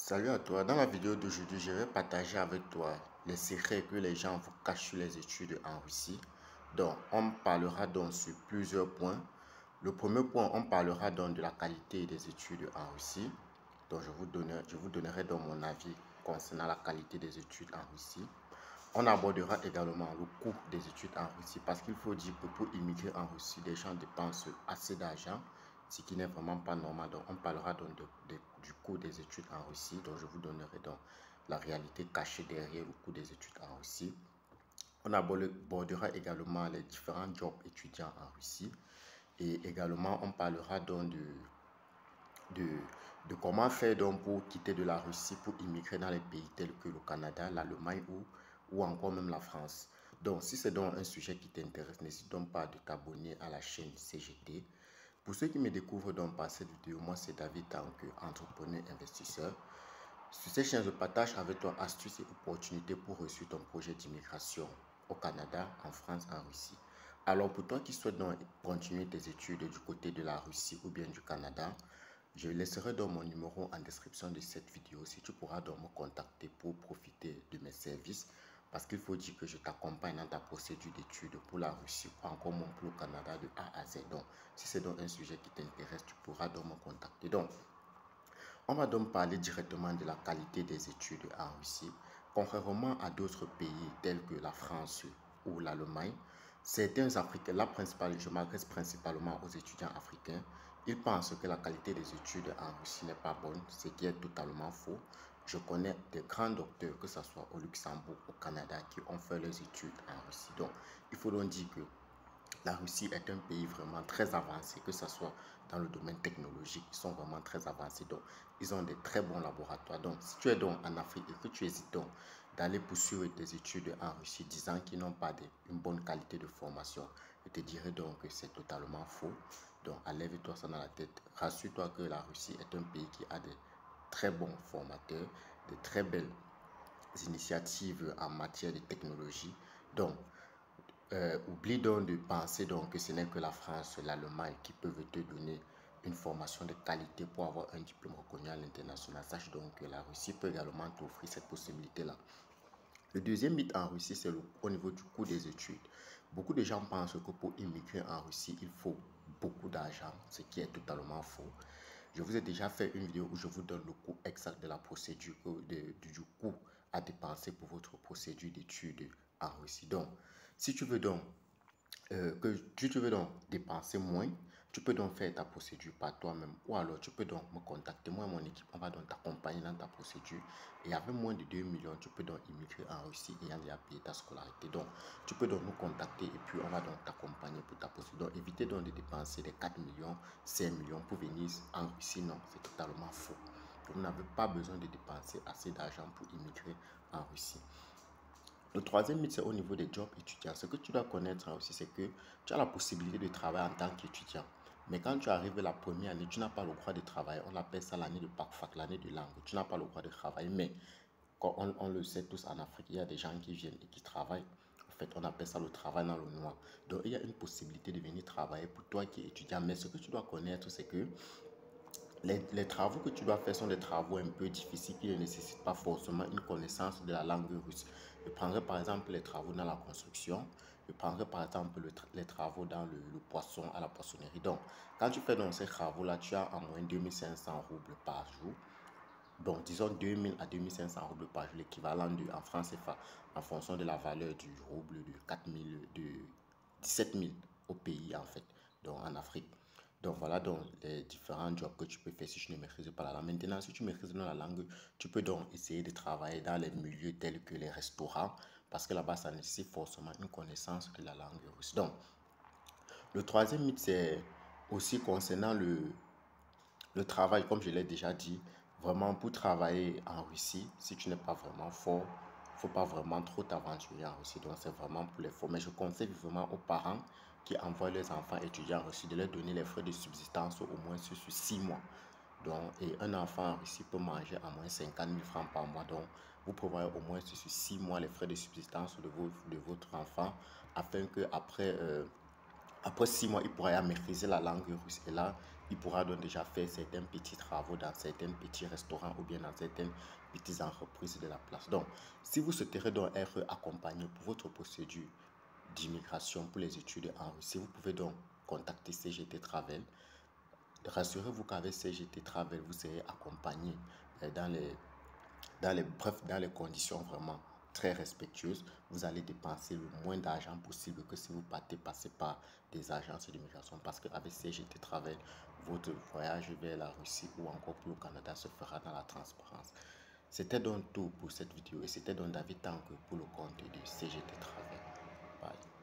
Salut à toi, dans la vidéo d'aujourd'hui, je vais partager avec toi les secrets que les gens vous cachent sur les études en Russie. Donc, on parlera donc sur plusieurs points. Le premier point, on parlera donc de la qualité des études en Russie. Donc, je vous donnerai donc mon avis concernant la qualité des études en Russie. On abordera également le coût des études en Russie parce qu'il faut dire que pour immigrer en Russie, les gens dépensent assez d'argent, ce qui n'est vraiment pas normal. Donc, on parlera donc du coût des études en Russie. Donc, je vous donnerai donc la réalité cachée derrière le coût des études en Russie. On abordera également les différents jobs étudiants en Russie. Et également, on parlera donc de comment faire donc pour quitter de la Russie pour immigrer dans les pays tels que le Canada, l'Allemagne ou encore même la France. Donc, si c'est donc un sujet qui t'intéresse, n'hésite donc pas de t'abonner à la chaîne CGT. Pour ceux qui me découvrent donc par cette vidéo, moi c'est David en tant qu'entrepreneur investisseur. Sur cette chaîne, je partage avec toi astuces et opportunités pour réussir ton projet d'immigration au Canada, en France, en Russie. Alors pour toi qui souhaites donc continuer tes études du côté de la Russie ou bien du Canada, je laisserai donc mon numéro en description de cette vidéo si tu pourras donc me contacter pour profiter de mes services. Parce qu'il faut dire que je t'accompagne dans ta procédure d'études pour la Russie ou encore mon pour le Canada de A à Z. Donc, si c'est donc un sujet qui t'intéresse, tu pourras donc me contacter. Donc, on va donc parler directement de la qualité des études en Russie. Contrairement à d'autres pays tels que la France ou l'Allemagne, certains Africains, je m'adresse principalement aux étudiants africains, ils pensent que la qualité des études en Russie n'est pas bonne, ce qui est totalement faux. Je connais des grands docteurs, que ce soit au Luxembourg, au Canada, qui ont fait leurs études en Russie. Donc, il faut donc dire que la Russie est un pays vraiment très avancé, que ce soit dans le domaine technologique, ils sont vraiment très avancés. Donc, ils ont des très bons laboratoires. Donc, si tu es donc en Afrique et que tu hésites donc d'aller poursuivre tes études en Russie, disant qu'ils n'ont pas une bonne qualité de formation, je te dirais donc que c'est totalement faux. Donc, enlève-toi ça dans la tête. Rassure-toi que la Russie est un pays qui a des très bons formateurs, de très belles initiatives en matière de technologie. Donc, oublie donc de penser donc que ce n'est que la France, l'Allemagne qui peuvent te donner une formation de qualité pour avoir un diplôme reconnu à l'international. Sache donc que la Russie peut également t'offrir cette possibilité-là. Le deuxième mythe en Russie, c'est au niveau du coût des études. Beaucoup de gens pensent que pour immigrer en Russie, il faut beaucoup d'argent, ce qui est totalement faux. Je vous ai déjà fait une vidéo où je vous donne le coût exact de la procédure, du coût à dépenser pour votre procédure d'études en Russie. Donc, si tu veux donc tu veux donc dépenser moins, tu peux donc faire ta procédure par toi-même ou alors tu peux donc me contacter. Moi et mon équipe, on va donc t'accompagner dans ta procédure et avec moins de 2 millions, tu peux donc immigrer en Russie ayant déjà payé ta scolarité. Donc, tu peux donc nous contacter et puis on va donc t'accompagner pour ta procédure. Donc, évitez donc de dépenser les 4 millions, 5 millions pour venir en Russie. Non, c'est totalement faux. Vous n'avez pas besoin de dépenser assez d'argent pour immigrer en Russie. Le troisième mythe, c'est au niveau des jobs étudiants. Ce que tu dois connaître aussi, c'est que tu as la possibilité de travailler en tant qu'étudiant. Mais quand tu arrives la première année, tu n'as pas le droit de travailler. On appelle ça l'année de PACFAC, l'année de langue. Tu n'as pas le droit de travailler. Mais quand on le sait tous en Afrique, il y a des gens qui viennent et qui travaillent. En fait, on appelle ça le travail dans le noir. Donc, il y a une possibilité de venir travailler pour toi qui es étudiant. Mais ce que tu dois connaître, c'est que les travaux que tu dois faire sont des travaux un peu difficiles qui ne nécessitent pas forcément une connaissance de la langue russe. Je prendrai par exemple les travaux dans la construction, je prendrai par exemple les travaux dans le poisson à la poissonnerie. Donc, quand tu fais donc ces travaux-là, tu as en moins 2500 roubles par jour. Bon, disons 2000 à 2500 roubles par jour, l'équivalent en francs CFA, en fonction de la valeur du rouble de 4000, de 17 000 au pays en fait, donc en Afrique. Donc voilà donc les différents jobs que tu peux faire si tu ne maîtrises pas la langue. Maintenant, si tu maîtrises la langue, tu peux donc essayer de travailler dans les milieux tels que les restaurants, parce que là-bas, ça nécessite forcément une connaissance de la langue russe. Donc, le troisième mythe, c'est aussi concernant le travail, comme je l'ai déjà dit. Vraiment, pour travailler en Russie, si tu n'es pas vraiment fort, il ne faut pas vraiment trop t'aventurer en Russie. Donc, c'est vraiment pour les forts. Mais je conseille vraiment aux parents qui envoient leurs enfants étudiants en Russie de leur donner les frais de subsistance au moins sur 6 mois. Donc, et un enfant en Russie peut manger à moins 50 000 francs par mois. Donc, vous prévoyez au moins sur 6 mois les frais de subsistance de votre enfant afin que après 6 mois, il pourra maîtriser la langue russe. Et là, il pourra donc déjà faire certains petits travaux dans certains petits restaurants ou bien dans certaines petites entreprises de la place. Donc, si vous souhaiterez donc être accompagné pour votre procédure d'immigration pour les études en Russie, vous pouvez donc contacter CGT Travel. Rassurez-vous qu'avec CGT Travel, vous serez accompagné dans les conditions vraiment très respectueuses. Vous allez dépenser le moins d'argent possible que si vous passez par des agences d'immigration, parce qu'avec CGT Travel, votre voyage vers la Russie ou encore pour le Canada se fera dans la transparence. C'était donc tout pour cette vidéo et c'était donc David Tanque pour le compte de CGT Travel. Bye.